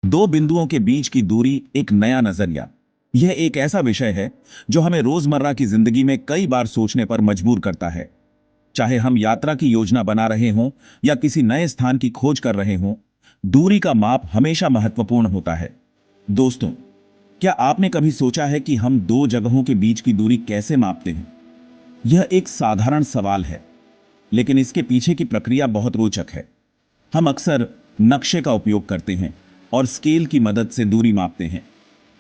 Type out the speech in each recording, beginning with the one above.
दो बिंदुओं के बीच की दूरी एक नया नजरिया। यह एक ऐसा विषय है जो हमें रोजमर्रा की जिंदगी में कई बार सोचने पर मजबूर करता है। चाहे हम यात्रा की योजना बना रहे हों या किसी नए स्थान की खोज कर रहे हों, दूरी का माप हमेशा महत्वपूर्ण होता है। दोस्तों, क्या आपने कभी सोचा है कि हम दो जगहों के बीच की दूरी कैसे मापते हैं? यह एक साधारण सवाल है, लेकिन इसके पीछे की प्रक्रिया बहुत रोचक है। हम अक्सर नक्शे का उपयोग करते हैं और स्केल की मदद से दूरी मापते हैं।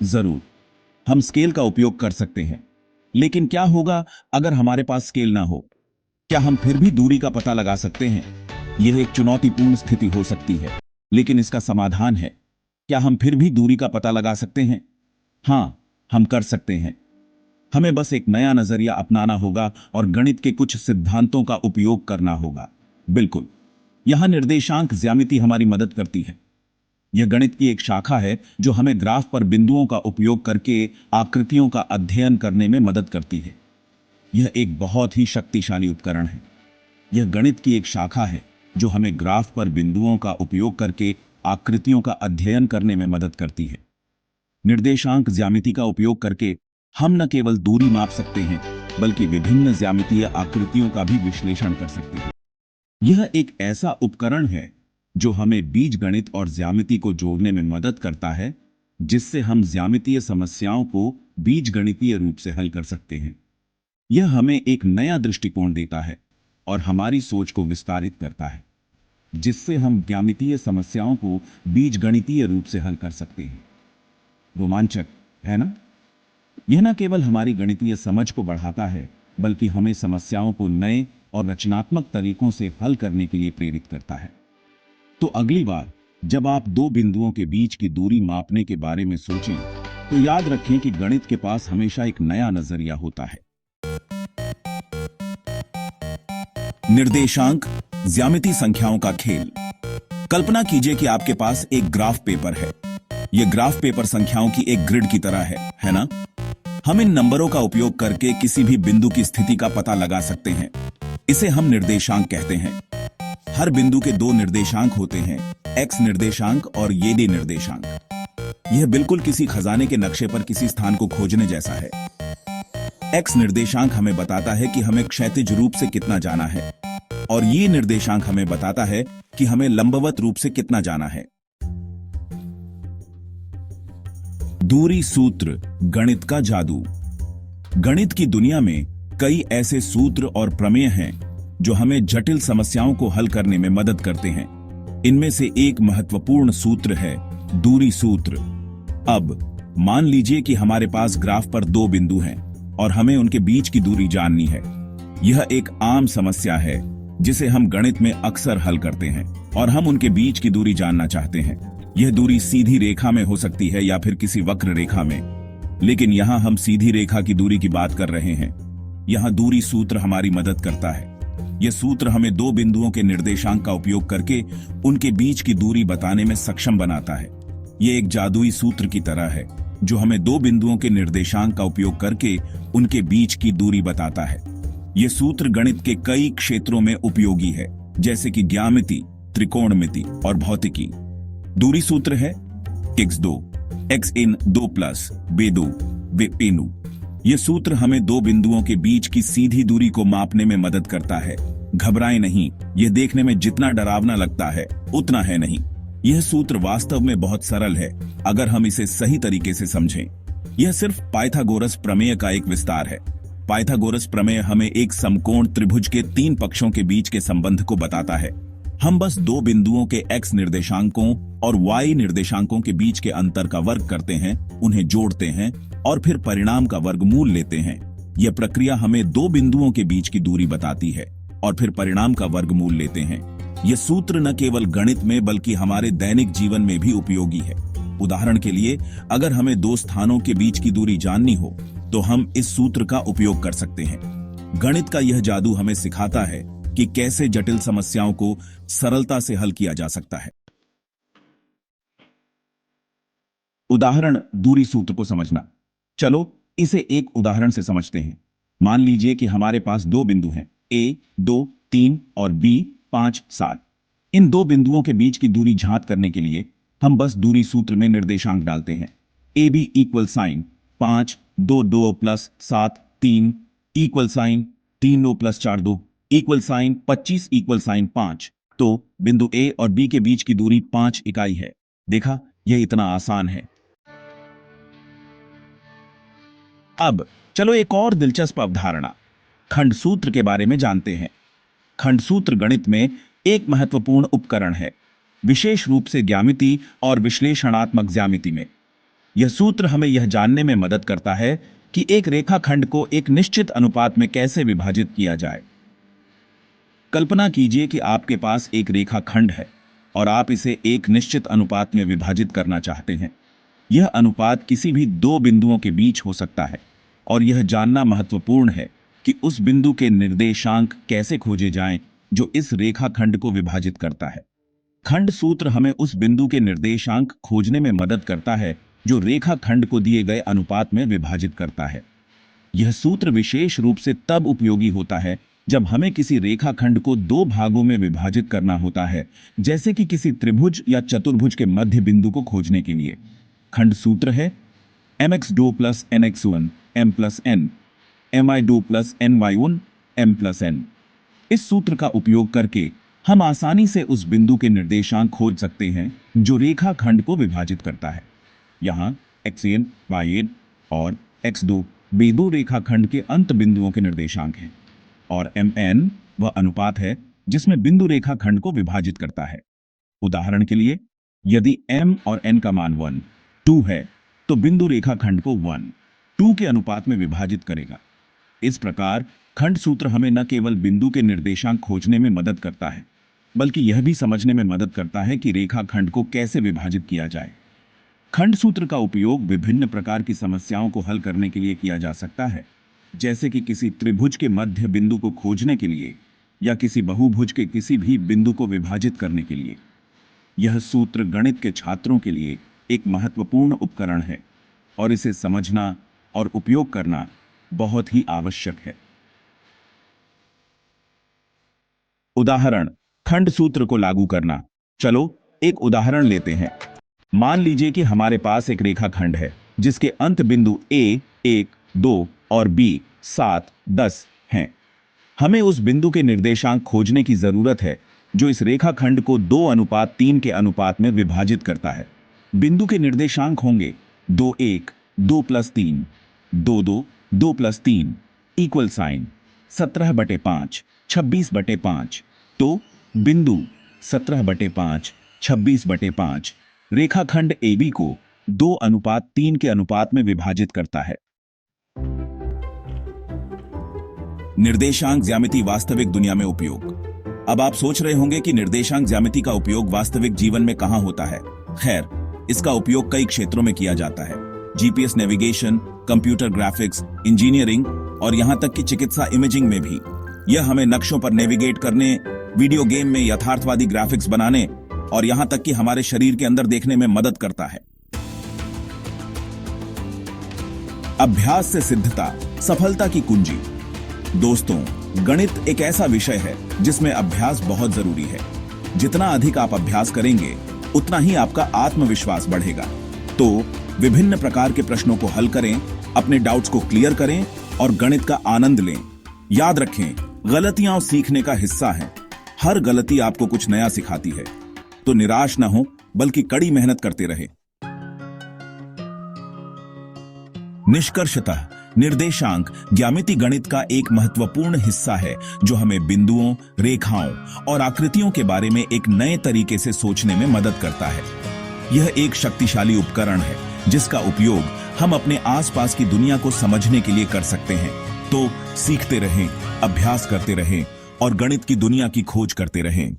जरूर, हम स्केल का उपयोग कर सकते हैं, लेकिन क्या होगा अगर हमारे पास स्केल ना हो? क्या हम फिर भी दूरी का पता लगा सकते हैं? यह एक चुनौतीपूर्ण स्थिति हो सकती है, लेकिन इसका समाधान है। क्या हम फिर भी दूरी का पता लगा सकते हैं? हाँ, हम कर सकते हैं। हमें बस एक नया नजरिया अपनाना होगा और गणित के कुछ सिद्धांतों का उपयोग करना होगा। बिल्कुल, यहां निर्देशांक ज्यामिति हमारी मदद करती है। यह गणित की एक शाखा है जो हमें ग्राफ पर बिंदुओं का उपयोग करके आकृतियों का अध्ययन करने में मदद करती है। यह एक बहुत ही शक्तिशाली उपकरण है। यह गणित की एक शाखा है जो हमें ग्राफ पर बिंदुओं का उपयोग करके आकृतियों का अध्ययन करने में मदद करती है। निर्देशांक ज्यामिति का उपयोग करके हम न केवल दूरी माप सकते हैं, बल्कि विभिन्न ज्यामितीय आकृतियों का भी विश्लेषण कर सकते हैं। यह एक ऐसा उपकरण है जो हमें बीजगणित और ज्यामिति को जोड़ने में मदद करता है, जिससे हम ज्यामितीय समस्याओं को बीजगणितीय रूप से हल कर सकते हैं। यह हमें एक नया दृष्टिकोण देता है और हमारी सोच को विस्तारित करता है, जिससे हम ज्यामितीय समस्याओं को बीजगणितीय रूप से हल कर सकते हैं। रोमांचक है ना? यह न केवल हमारी गणितीय समझ को बढ़ाता है, बल्कि हमें समस्याओं को नए और रचनात्मक तरीकों से हल करने के लिए प्रेरित करता है। तो अगली बार जब आप दो बिंदुओं के बीच की दूरी मापने के बारे में सोचें, तो याद रखें कि गणित के पास हमेशा एक नया नजरिया होता है। निर्देशांक ज्यामिति संख्याओं का खेल। कल्पना कीजिए कि आपके पास एक ग्राफ पेपर है। यह ग्राफ पेपर संख्याओं की एक ग्रिड की तरह है ना? हम इन नंबरों का उपयोग करके किसी भी बिंदु की स्थिति का पता लगा सकते हैं। इसे हम निर्देशांक कहते हैं। हर बिंदु के दो निर्देशांक होते हैं, एक्स निर्देशांक और y निर्देशांक। यह बिल्कुल किसी खजाने के नक्शे पर किसी स्थान को खोजने जैसा है। एक्स निर्देशांक हमें बताता है कि हमें क्षैतिज रूप से कितना जाना है, और y निर्देशांक हमें बताता है कि हमें लंबवत रूप से कितना जाना है। दूरी सूत्र, गणित का जादू। गणित की दुनिया में कई ऐसे सूत्र और प्रमेय हैं जो हमें जटिल समस्याओं को हल करने में मदद करते हैं। इनमें से एक महत्वपूर्ण सूत्र है दूरी सूत्र। अब मान लीजिए कि हमारे पास ग्राफ पर दो बिंदु हैं और हमें उनके बीच की दूरी जाननी है। यह एक आम समस्या है जिसे हम गणित में अक्सर हल करते हैं, और हम उनके बीच की दूरी जानना चाहते हैं। यह दूरी सीधी रेखा में हो सकती है या फिर किसी वक्र रेखा में, लेकिन यहां हम सीधी रेखा की दूरी की बात कर रहे हैं। यहां दूरी सूत्र हमारी मदद करता है। यह सूत्र हमें दो बिंदुओं के निर्देशांक का उपयोग करके उनके बीच की दूरी बताने में सक्षम बनाता है। यह एक जादुई सूत्र की तरह है जो हमें दो बिंदुओं के निर्देशांक का उपयोग करके उनके बीच की दूरी बताता है। यह सूत्र गणित के कई क्षेत्रों में उपयोगी है, जैसे कि ज्यामिति, त्रिकोणमिति और भौतिकी। दूरी सूत्र है x2 x इन 2 प्लस b2 b नु। यह सूत्र हमें दो बिंदुओं के बीच की सीधी दूरी को मापने में मदद करता है। घबराएं नहीं, यह देखने में जितना डरावना लगता है उतना है नहीं। यह सूत्र वास्तव में बहुत सरल है अगर हम इसे सही तरीके से समझें। यह सिर्फ पाइथागोरस प्रमेय का एक विस्तार है। पाइथागोरस प्रमेय हमें एक समकोण त्रिभुज के तीन पक्षों के बीच के संबंध को बताता है। हम बस दो बिंदुओं के x निर्देशांकों और y निर्देशांकों के बीच के अंतर का वर्ग करते हैं, उन्हें जोड़ते हैं और फिर परिणाम का वर्गमूल लेते हैं। यह प्रक्रिया हमें दो बिंदुओं के बीच की दूरी बताती है और फिर परिणाम का वर्गमूल लेते हैं। यह सूत्र न केवल गणित में बल्कि हमारे दैनिक जीवन में भी उपयोगी है। उदाहरण के लिए, अगर हमें दो स्थानों के बीच की दूरी जाननी हो तो हम इस सूत्र का उपयोग कर सकते हैं। गणित का यह जादू हमें सिखाता है कि कैसे जटिल समस्याओं को सरलता से हल किया जा सकता है। उदाहरण दूरी सूत्र को समझना। चलो इसे एक उदाहरण से समझते हैं। मान लीजिए कि हमारे पास दो बिंदु हैं, A 2 3 और B 5 7। इन दो बिंदुओं के बीच की दूरी ज्ञात करने के लिए हम बस दूरी सूत्र में निर्देशांक डालते हैं। A B equal sign 5 2 2 plus 7 3 equal sign 3 9 plus 4 2 equal sign 25 equal sign 5। तो बिंदु ए और बी के बीच की दूरी 5 इकाई है। देखा, यह इतना आसान है। अब चलो एक और दिलचस्प अवधारणा खंड सूत्र के बारे में जानते हैं। खंड सूत्र गणित में एक महत्वपूर्ण उपकरण है, विशेष रूप से ज्यामिति और विश्लेषणात्मक ज्यामिति में। यह सूत्र हमें यह जानने में मदद करता है कि एक रेखाखंड को एक निश्चित अनुपात में कैसे विभाजित किया जाए। कल्पना कीजिए कि आपके पास एक रेखाखंड है और आप इसे एक निश्चित अनुपात में विभाजित करना चाहते हैं। यह अनुपात किसी भी दो बिंदुओं के बीच हो सकता है और यह जानना महत्वपूर्ण है कि उस बिंदु के निर्देशांक कैसे खोजे जाएं जो इस रेखाखंड को विभाजित करता है। खंड सूत्र हमें उस बिंदु के निर्देशांक खोजने में मदद करता है जो रेखाखंड को दिए गए अनुपात में विभाजित करता है। यह सूत्र विशेष रूप से तब उपयोगी होता है जब हमें किसी रेखाखंड को दो भागों में विभाजित करना होता है, जैसे कि किसी त्रिभुज या चतुर्भुज के मध्य बिंदु को खोजने के लिए। खंड सूत्र है mx2 plus nx1 m plus n my2 plus ny1 m plus n। इस सूत्र का उपयोग करके हम आसानी से उस बिंदु के निर्देशांक खोज सकते हैं जो रेखाखंड को विभाजित करता है। यहाँ xn, yn और x2 वे दो रेखाखंड के अंत बिंदुओं के निर्देशांक हैं और mn वह अनुपात है जिसमें बिंदु रेखाखंड को विभाजित करता है। उदाहरण के लिए, यदि m और n का मान 1, 2 है तो बिंदु रेखाखंड को 1, 2 के अनुपात में विभाजित करेगा। इस प्रकार खंड सूत्र हमें न केवल बिंदु के निर्देशांक खोजने में मदद करता है, बल्कि यह भी समझने में मदद करता है कि रेखाखंड को कैसे विभाजित किया जाए। खंड सूत्र का उपयोग विभिन्न प्रकार की समस्याओं को हल करने के लिए किया जा सकता है, जैसे कि किसी त्रिभुज के मध्य बिंदु को खोजने के लिए या किसी बहुभुज के किसी भी बिंदु को विभाजित करने के लिए। यह सूत्र गणित के छात्रों के लिए एक महत्वपूर्ण उपकरण है और इसे समझना और उपयोग करना बहुत ही आवश्यक है। उदाहरण, खंड सूत्र को लागू करना। चलो एक उदाहरण लेते हैं। मान लीजिए कि हमारे पास एक रेखाखंड है जिसके अंत बिंदु A 1, 2 और B 7, 10 हैं। हमें उस बिंदु के निर्देशांक खोजने की जरूरत है जो इस रेखाखंड को 2:3 के अनुपात में विभाजित करता है। बिंदु के निर्देशांक होंगे 2 1, 2 प्लस 3, 2 2, 2 प्लस 3 इक्वल साइन 17/5, 26/5। तो बिंदु 17/5, 26/5 रेखाखंड AB को 2:3 के अनुपात में विभाजित करता है। निर्देशांक ज्यामिति वास्तविक दुनिया में उपयोग। अब आप सोच रहे होंगे कि निर्देशांक ज्यामिति का उपयोग वास्तविक जीवन में कहां होता है। खैर, इसका उपयोग कई क्षेत्रों में किया जाता है। GPS navigation, computer graphics, engineering और यहां तक कि चिकित्सा इमेजिंग में भी। यह हमें नक्शों पर नेविगेट करने, वीडियो गेम में यथार्थवादी ग्राफिक्स बनाने और यहां तक कि हमारे शरीर के अंदर देखने में मदद करता है। अभ्यास से सिद्धता, सफलता की कुंजी। दोस्तों, गणित एक ऐसा विषय है जिसमें अभ्यास बहुत जरूरी है। जितना अधिक आप अभ्यास करेंगे उतना ही आपका आत्मविश्वास बढ़ेगा। तो विभिन्न प्रकार के प्रश्नों को हल करें, अपने डाउट्स को क्लियर करें और गणित का आनंद लें। याद रखें, गलतियां सीखने का हिस्सा हैं। हर गलती आपको कुछ नया सिखाती है। तो निराश न हो, बल्कि कड़ी मेहनत करते रहे। निष्कर्षतः निर्देशांक ज्यामिति गणित का एक महत्वपूर्ण हिस्सा है जो हमें बिंदुओं, रेखाओं और आकृतियों के बारे में एक नए तरीके से सोचने में मदद करता है। यह एक शक्तिशाली उपकरण है जिसका उपयोग हम अपने आसपास की दुनिया को समझने के लिए कर सकते हैं। तो सीखते रहें, अभ्यास करते रहें और गणित की दुनिया की खोज करते रहें।